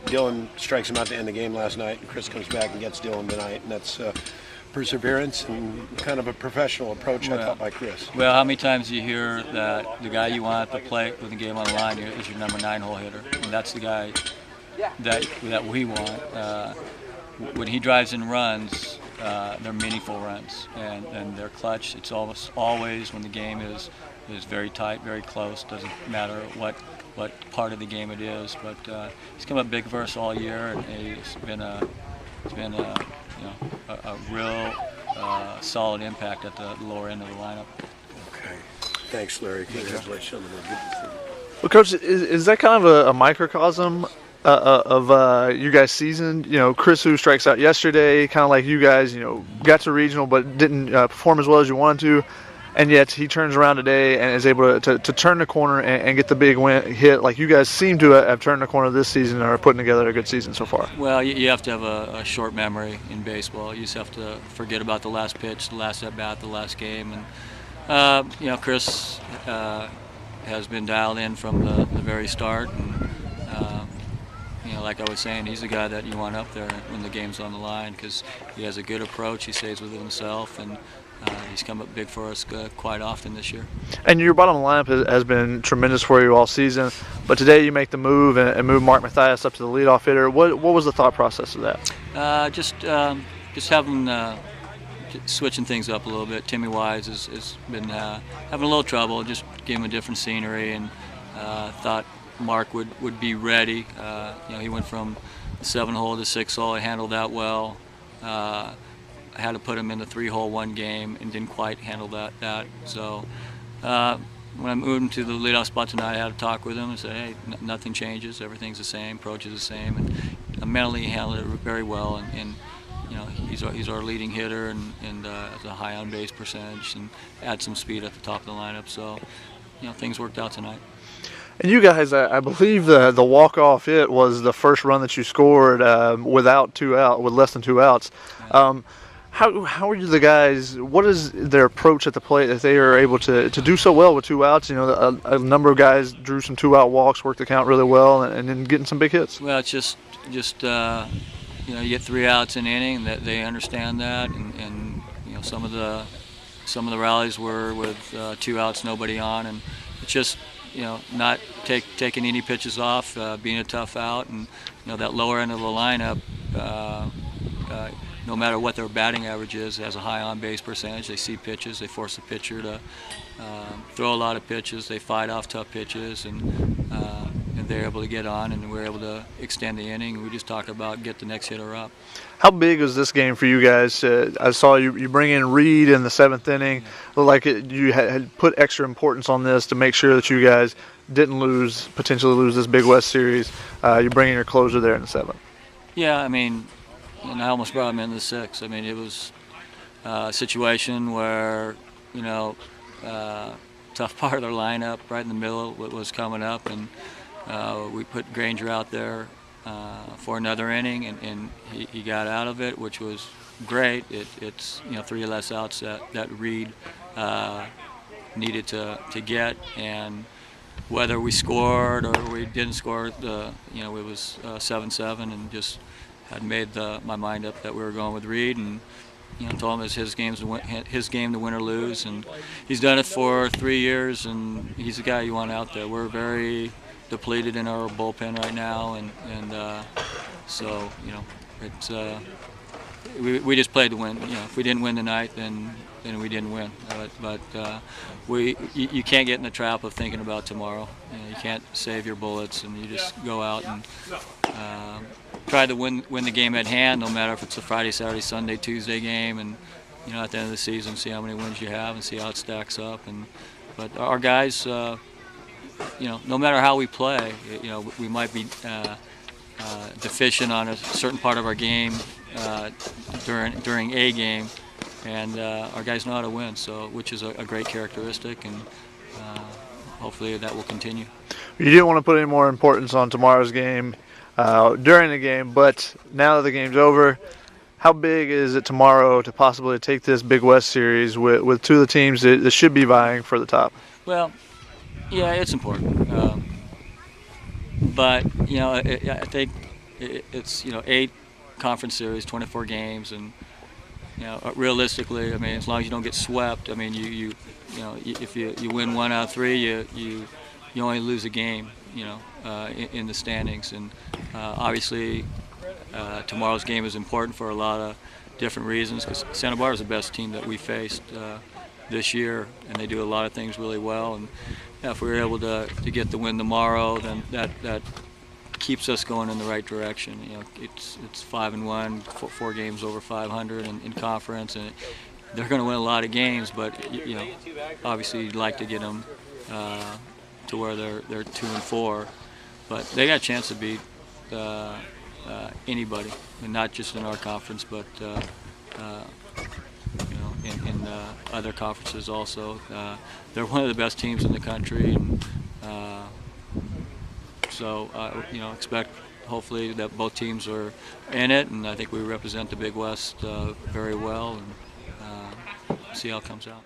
Dylan strikes him out to end the game last night, and Chris comes back and gets Dylan tonight, and that's perseverance and kind of a professional approach, I thought, by Chris. Well, how many times do you hear that the guy you want at the plate with the game on the line is your number 9 hole hitter, and that's the guy that we want. When he drives and runs, they're meaningful runs, and they're clutch. It's almost always when the game is very tight, very close. Doesn't matter what part of the game it is, but he's come up big for us all year, and he's been a real solid impact at the lower end of the lineup. Okay. Thanks, Larry. Congratulations. Well, Coach, is that kind of a microcosm of you guys' season? You know, Chris, who strikes out yesterday, kind of like you guys, you know, got to regional but didn't perform as well as you wanted to, and yet he turns around today and is able to turn the corner and get the big hit. Like you guys seem to have turned the corner this season and are putting together a good season so far. Well, you have to have a short memory in baseball. You just have to forget about the last pitch, the last at bat, the last game, and you know, Chris has been dialed in from the very start, and you know, like I was saying, he's the guy that you want up there when the game's on the line because he has a good approach. He stays within himself, and he's come up big for us quite often this year. And your bottom lineup has been tremendous for you all season, but today you make the move and move Mark Mathias up to the leadoff hitter. What was the thought process of that? Just having switching things up a little bit. Timmy Wise has been having a little trouble. Just gave him a different scenery, and thought Mark would be ready. You know, he went from 7-hole to 6-hole. He handled that well. I had to put him in the 3-hole one game and didn't quite handle that. So when I moved him to the leadoff spot tonight, I had a talk with him and said, hey, nothing changes. Everything's the same. Approach is the same. And mentally he handled it very well. And you know, he's our leading hitter and has a high on-base percentage and adds some speed at the top of the lineup. So, you know, things worked out tonight. And you guys, I believe the walk-off hit was the first run that you scored with less than 2 outs. How are you the guys? What is their approach at the plate that they are able to do so well with 2 outs? You know, a number of guys drew some 2-out walks, worked the count really well, and then getting some big hits. Well, it's just you know, you get 3 outs in an inning. That they understand that, and you know, some of the rallies were with 2 outs, nobody on, and it's just, you know, not taking any pitches off, being a tough out, and you know, that lower end of the lineup, no matter what their batting average is, has a high on-base percentage. They see pitches, they force the pitcher to throw a lot of pitches, they fight off tough pitches, and they're able to get on, and we're able to extend the inning. We just talk about get the next hitter up. How big was this game for you guys? I saw you bring in Reed in the 7th inning. Looked like you had put extra importance on this to make sure that you guys didn't potentially lose this Big West series. You bring in your closer there in the 7th. Yeah, I mean, and I almost brought him in the 6th. I mean, it was a situation where, you know, tough part of their lineup right in the middle was coming up, and we put Granger out there for another inning, and he got out of it, which was great. It's you know, 3 less outs that Reed needed to get, and whether we scored or we didn't score, you know, it was 7-7, and just had made my mind up that we were going with Reed, and you know, told him it's his game to win or lose, and he's done it for 3 years, and he's the guy you want out there. We're very depleted in our bullpen right now, and so, you know, it's we just played to win. You know, if we didn't win tonight, then we didn't win. But you can't get in the trap of thinking about tomorrow. You know, you can't save your bullets, and you just go out and try to win the game at hand, no matter if it's a Friday, Saturday, Sunday, Tuesday game, and you know, at the end of the season, see how many wins you have and see how it stacks up. But our guys, you know, no matter how we play, you know, we might be deficient on a certain part of our game during a game, and our guys know how to win, so which is a great characteristic, and hopefully that will continue. You didn't want to put any more importance on tomorrow's game during the game, but now that the game's over, how big is it tomorrow to possibly take this Big West series with 2 of the teams that should be vying for the top? Well, yeah, it's important, but you know, I think it's 8 conference series, 24 games, and realistically, I mean, as long as you don't get swept, I mean, if you win 1 out of 3, you only lose a game, in the standings, and obviously tomorrow's game is important for a lot of different reasons, because Santa Barbara is the best team that we faced this year, and they do a lot of things really well, and if we were able to get the win tomorrow, then that keeps us going in the right direction. It's 5-1, 4 games over 500 in conference, and they're going to win a lot of games. But obviously you'd like to get them to where they're 2-4. But they got a chance to beat anybody, and not just in our conference, but in other conferences also. They're one of the best teams in the country, and so expect hopefully that both teams are in it, and I think we represent the Big West very well, and see how it comes out.